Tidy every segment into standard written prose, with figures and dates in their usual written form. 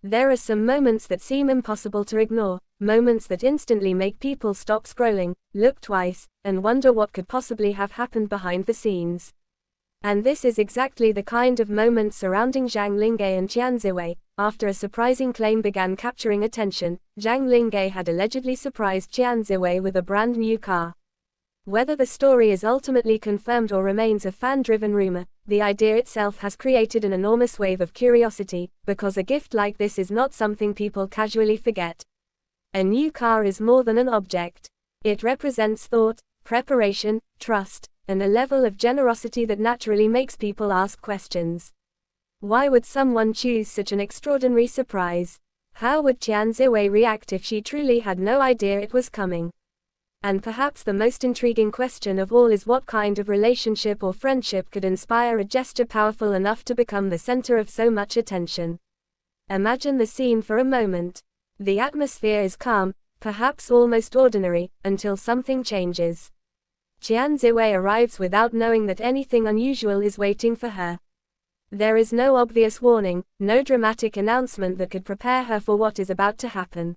There are some moments that seem impossible to ignore, moments that instantly make people stop scrolling, look twice, and wonder what could possibly have happened behind the scenes. And this is exactly the kind of moment surrounding Zhang Linghe and Tian Xiwei. After a surprising claim began capturing attention, Zhang Linghe had allegedly surprised Tian Xiwei with a brand new car. Whether the story is ultimately confirmed or remains a fan-driven rumor, the idea itself has created an enormous wave of curiosity, because a gift like this is not something people casually forget. A new car is more than an object. It represents thought, preparation, trust, and a level of generosity that naturally makes people ask questions. Why would someone choose such an extraordinary surprise? How would Tian Xiwei react if she truly had no idea it was coming? And perhaps the most intriguing question of all is what kind of relationship or friendship could inspire a gesture powerful enough to become the center of so much attention. Imagine the scene for a moment. The atmosphere is calm, perhaps almost ordinary, until something changes. Tian Xiwei arrives without knowing that anything unusual is waiting for her. There is no obvious warning, no dramatic announcement that could prepare her for what is about to happen.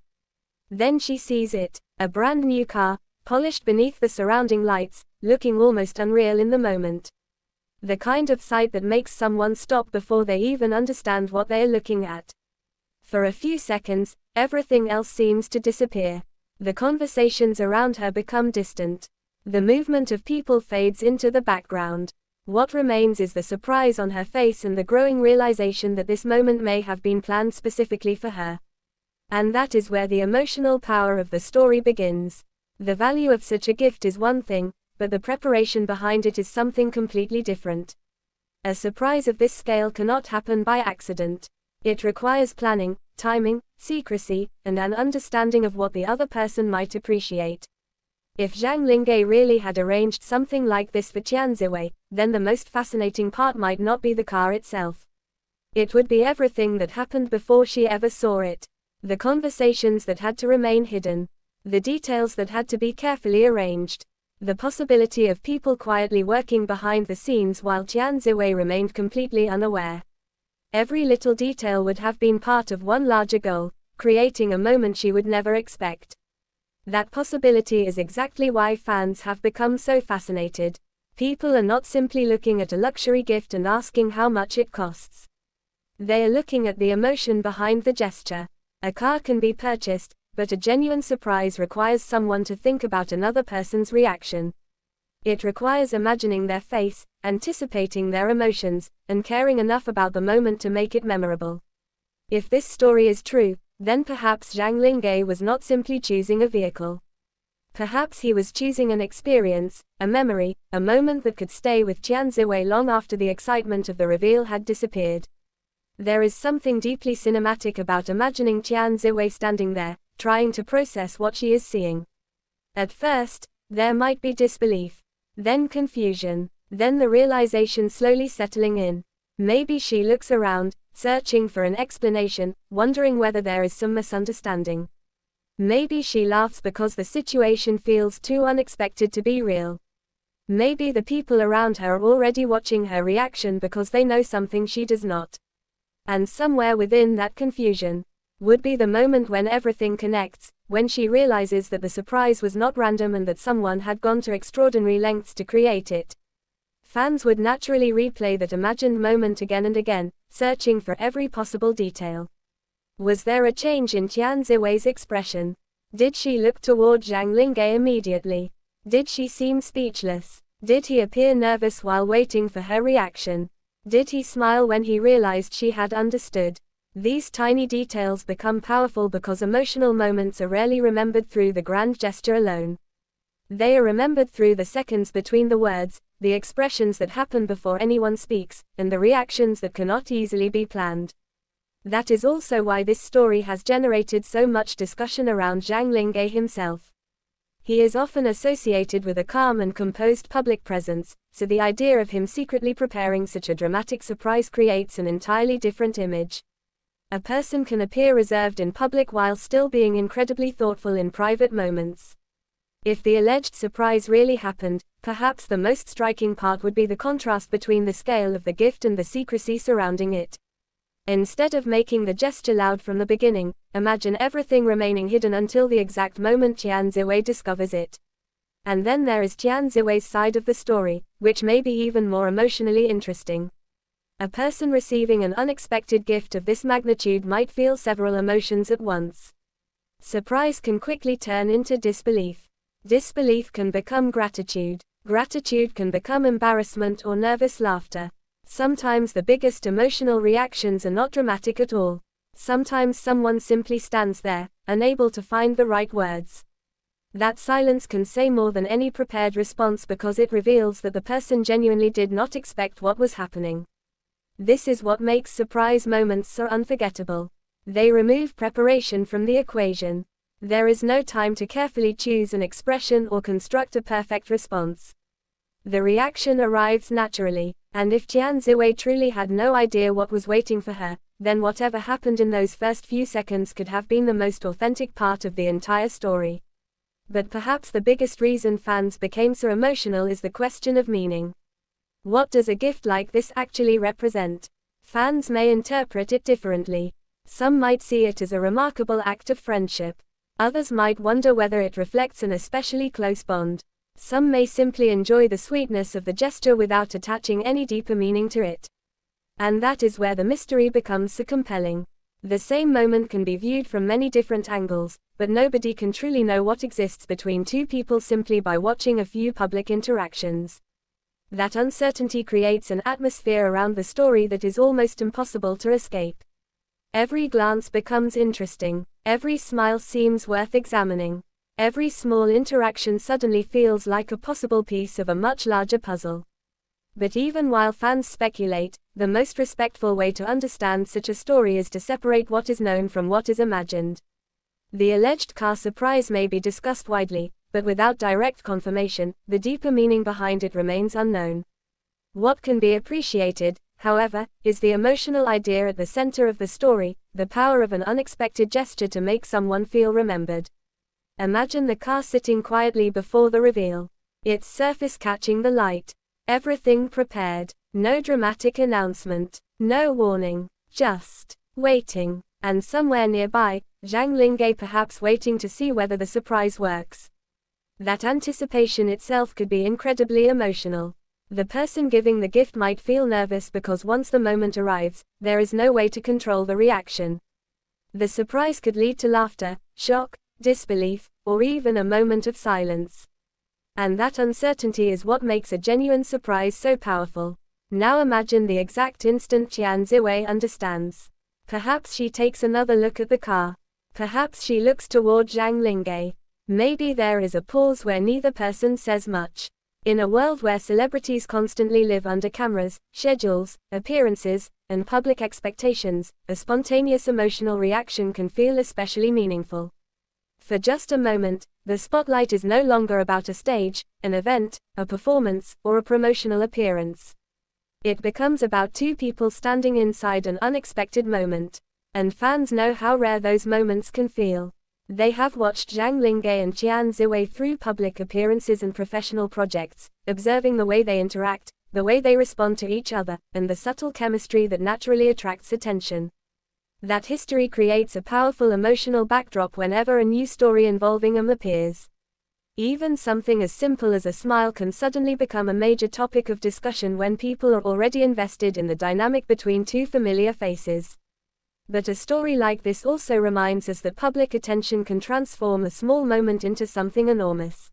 Then she sees it, a brand new car, polished beneath the surrounding lights, looking almost unreal in the moment. The kind of sight that makes someone stop before they even understand what they are looking at. For a few seconds, everything else seems to disappear. The conversations around her become distant. The movement of people fades into the background. What remains is the surprise on her face and the growing realization that this moment may have been planned specifically for her. And that is where the emotional power of the story begins. The value of such a gift is one thing, but the preparation behind it is something completely different. A surprise of this scale cannot happen by accident. It requires planning, timing, secrecy, and an understanding of what the other person might appreciate. If Zhang Linghe really had arranged something like this for Tian Xiwei, then the most fascinating part might not be the car itself. It would be everything that happened before she ever saw it. The conversations that had to remain hidden. The details that had to be carefully arranged. The possibility of people quietly working behind the scenes while Tian Xiwei remained completely unaware. Every little detail would have been part of one larger goal, creating a moment she would never expect. That possibility is exactly why fans have become so fascinated. People are not simply looking at a luxury gift and asking how much it costs. They are looking at the emotion behind the gesture. A car can be purchased, but a genuine surprise requires someone to think about another person's reaction. It requires imagining their face, anticipating their emotions, and caring enough about the moment to make it memorable. If this story is true, then perhaps Zhang Linghe was not simply choosing a vehicle. Perhaps he was choosing an experience, a memory, a moment that could stay with Tian Xiwei long after the excitement of the reveal had disappeared. There is something deeply cinematic about imagining Tian Xiwei standing there, trying to process what she is seeing. At first, there might be disbelief, then confusion, then the realization slowly settling in. Maybe she looks around, searching for an explanation, wondering whether there is some misunderstanding. Maybe she laughs because the situation feels too unexpected to be real. Maybe the people around her are already watching her reaction because they know something she does not. And somewhere within that confusion would be the moment when everything connects, when she realizes that the surprise was not random and that someone had gone to extraordinary lengths to create it. Fans would naturally replay that imagined moment again and again, searching for every possible detail. Was there a change in Tian Xiwei's expression? Did she look toward Zhang Linghe immediately? Did she seem speechless? Did he appear nervous while waiting for her reaction? Did he smile when he realized she had understood? These tiny details become powerful because emotional moments are rarely remembered through the grand gesture alone. They are remembered through the seconds between the words, the expressions that happen before anyone speaks, and the reactions that cannot easily be planned. That is also why this story has generated so much discussion around Zhang Linghe himself. He is often associated with a calm and composed public presence, so the idea of him secretly preparing such a dramatic surprise creates an entirely different image. A person can appear reserved in public while still being incredibly thoughtful in private moments. If the alleged surprise really happened, perhaps the most striking part would be the contrast between the scale of the gift and the secrecy surrounding it. Instead of making the gesture loud from the beginning, imagine everything remaining hidden until the exact moment Tian Xiwei discovers it. And then there is Tian Xiwei's side of the story, which may be even more emotionally interesting. A person receiving an unexpected gift of this magnitude might feel several emotions at once. Surprise can quickly turn into disbelief. Disbelief can become gratitude. Gratitude can become embarrassment or nervous laughter. Sometimes the biggest emotional reactions are not dramatic at all. Sometimes someone simply stands there, unable to find the right words. That silence can say more than any prepared response because it reveals that the person genuinely did not expect what was happening. This is what makes surprise moments so unforgettable. They remove preparation from the equation. There is no time to carefully choose an expression or construct a perfect response. The reaction arrives naturally, and if Tian Xiwei truly had no idea what was waiting for her, then whatever happened in those first few seconds could have been the most authentic part of the entire story. But perhaps the biggest reason fans became so emotional is the question of meaning. What does a gift like this actually represent? Fans may interpret it differently. Some might see it as a remarkable act of friendship. Others might wonder whether it reflects an especially close bond. Some may simply enjoy the sweetness of the gesture without attaching any deeper meaning to it. And that is where the mystery becomes so compelling. The same moment can be viewed from many different angles, but nobody can truly know what exists between two people simply by watching a few public interactions. That uncertainty creates an atmosphere around the story that is almost impossible to escape. Every glance becomes interesting. Every smile seems worth examining. Every small interaction suddenly feels like a possible piece of a much larger puzzle. But even while fans speculate, the most respectful way to understand such a story is to separate what is known from what is imagined. The alleged car surprise may be discussed widely, but without direct confirmation, the deeper meaning behind it remains unknown. What can be appreciated, however, is the emotional idea at the center of the story, the power of an unexpected gesture to make someone feel remembered. Imagine the car sitting quietly before the reveal. Its surface catching the light. Everything prepared. No dramatic announcement. No warning. Just waiting. And somewhere nearby, Zhang Linghe perhaps waiting to see whether the surprise works. That anticipation itself could be incredibly emotional. The person giving the gift might feel nervous because once the moment arrives, there is no way to control the reaction. The surprise could lead to laughter, shock, disbelief, or even a moment of silence. And that uncertainty is what makes a genuine surprise so powerful. Now imagine the exact instant Tian Xiwei understands. Perhaps she takes another look at the car. Perhaps she looks toward Zhang Linghe. Maybe there is a pause where neither person says much. In a world where celebrities constantly live under cameras, schedules, appearances, and public expectations, a spontaneous emotional reaction can feel especially meaningful. For just a moment, the spotlight is no longer about a stage, an event, a performance, or a promotional appearance. It becomes about two people standing inside an unexpected moment. And fans know how rare those moments can feel. They have watched Zhang Linghe and Tian Xiwei through public appearances and professional projects, observing the way they interact, the way they respond to each other, and the subtle chemistry that naturally attracts attention. That history creates a powerful emotional backdrop whenever a new story involving them appears. Even something as simple as a smile can suddenly become a major topic of discussion when people are already invested in the dynamic between two familiar faces. But a story like this also reminds us that public attention can transform a small moment into something enormous.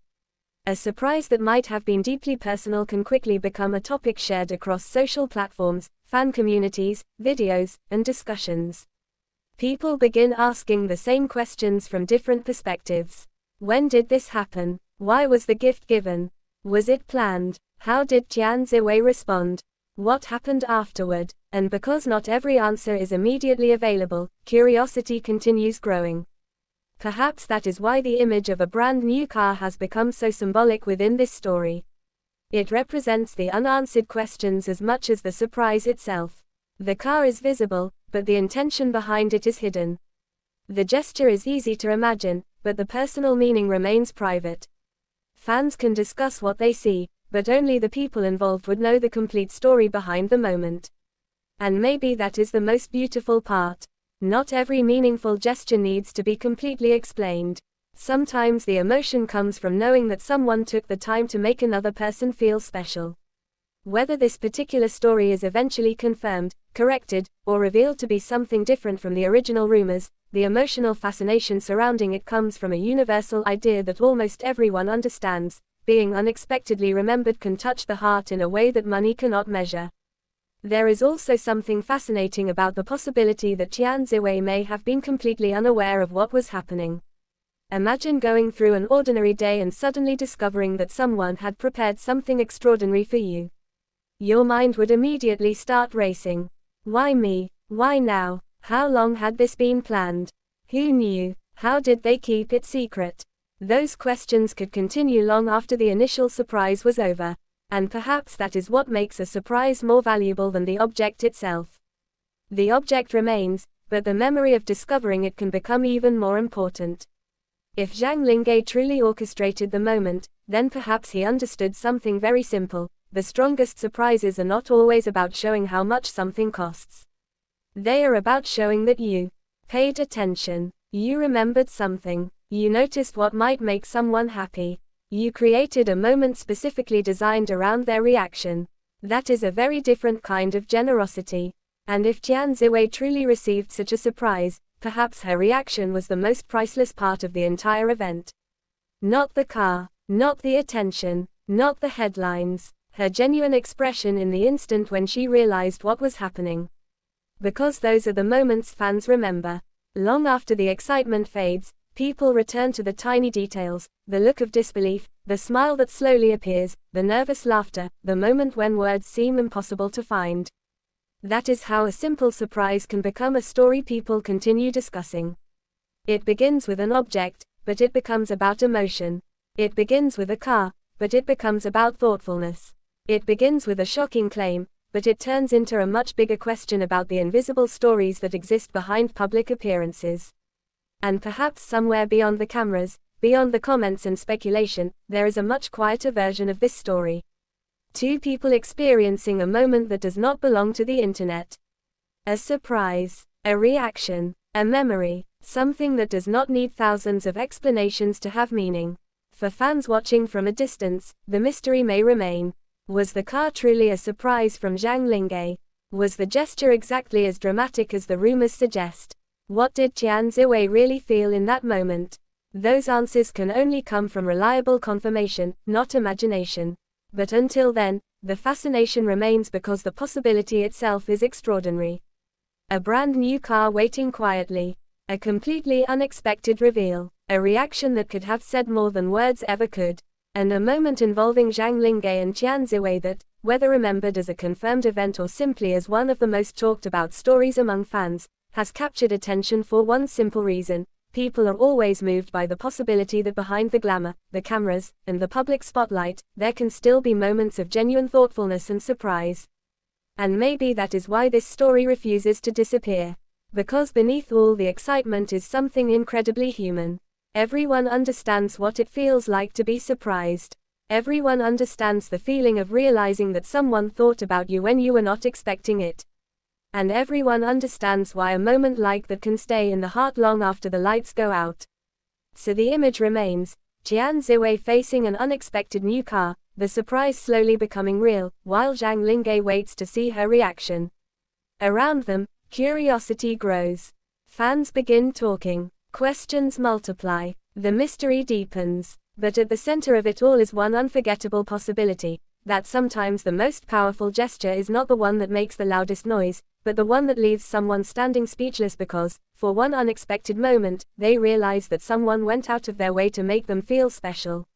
A surprise that might have been deeply personal can quickly become a topic shared across social platforms, fan communities, videos, and discussions. People begin asking the same questions from different perspectives. When did this happen? Why was the gift given? Was it planned? How did Tian Xiwei respond? What happened afterward? And because not every answer is immediately available, curiosity continues growing. Perhaps that is why the image of a brand new car has become so symbolic within this story. It represents the unanswered questions as much as the surprise itself. The car is visible, but the intention behind it is hidden. The gesture is easy to imagine, but the personal meaning remains private. Fans can discuss what they see, but only the people involved would know the complete story behind the moment. And maybe that is the most beautiful part. Not every meaningful gesture needs to be completely explained. Sometimes the emotion comes from knowing that someone took the time to make another person feel special. Whether this particular story is eventually confirmed, corrected, or revealed to be something different from the original rumors, the emotional fascination surrounding it comes from a universal idea that almost everyone understands: being unexpectedly remembered can touch the heart in a way that money cannot measure. There is also something fascinating about the possibility that Xiwei may have been completely unaware of what was happening. Imagine going through an ordinary day and suddenly discovering that someone had prepared something extraordinary for you. Your mind would immediately start racing. Why me? Why now? How long had this been planned? Who knew? How did they keep it secret? Those questions could continue long after the initial surprise was over. And perhaps that is what makes a surprise more valuable than the object itself. The object remains, but the memory of discovering it can become even more important. If Zhang Linghe truly orchestrated the moment, then perhaps he understood something very simple: the strongest surprises are not always about showing how much something costs. They are about showing that you paid attention, you remembered something, you noticed what might make someone happy. You created a moment specifically designed around their reaction. That is a very different kind of generosity. And if Xiwei truly received such a surprise, perhaps her reaction was the most priceless part of the entire event. Not the car, not the attention, not the headlines, her genuine expression in the instant when she realized what was happening. Because those are the moments fans remember. Long after the excitement fades, people return to the tiny details: the look of disbelief, the smile that slowly appears, the nervous laughter, the moment when words seem impossible to find. That is how a simple surprise can become a story people continue discussing. It begins with an object, but it becomes about emotion. It begins with a car, but it becomes about thoughtfulness. It begins with a shocking claim, but it turns into a much bigger question about the invisible stories that exist behind public appearances. And perhaps somewhere beyond the cameras, beyond the comments and speculation, there is a much quieter version of this story. Two people experiencing a moment that does not belong to the internet. A surprise, a reaction, a memory, something that does not need thousands of explanations to have meaning. For fans watching from a distance, the mystery may remain. Was the car truly a surprise from Zhang Linghe? Was the gesture exactly as dramatic as the rumors suggest? What did Xiwei really feel in that moment? Those answers can only come from reliable confirmation, not imagination. But until then, the fascination remains because the possibility itself is extraordinary. A brand new car waiting quietly. A completely unexpected reveal. A reaction that could have said more than words ever could. And a moment involving Zhang Linghe and Xiwei that, whether remembered as a confirmed event or simply as one of the most talked about stories among fans, has captured attention for one simple reason: people are always moved by the possibility that behind the glamour, the cameras, and the public spotlight, there can still be moments of genuine thoughtfulness and surprise. And maybe that is why this story refuses to disappear. Because beneath all the excitement is something incredibly human. Everyone understands what it feels like to be surprised. Everyone understands the feeling of realizing that someone thought about you when you were not expecting it. And everyone understands why a moment like that can stay in the heart long after the lights go out. So the image remains: Xiwei facing an unexpected new car, the surprise slowly becoming real, while Zhang Linghe waits to see her reaction. Around them, curiosity grows. Fans begin talking. Questions multiply. The mystery deepens. But at the center of it all is one unforgettable possibility: that sometimes the most powerful gesture is not the one that makes the loudest noise, but the one that leaves someone standing speechless because, for one unexpected moment, they realize that someone went out of their way to make them feel special.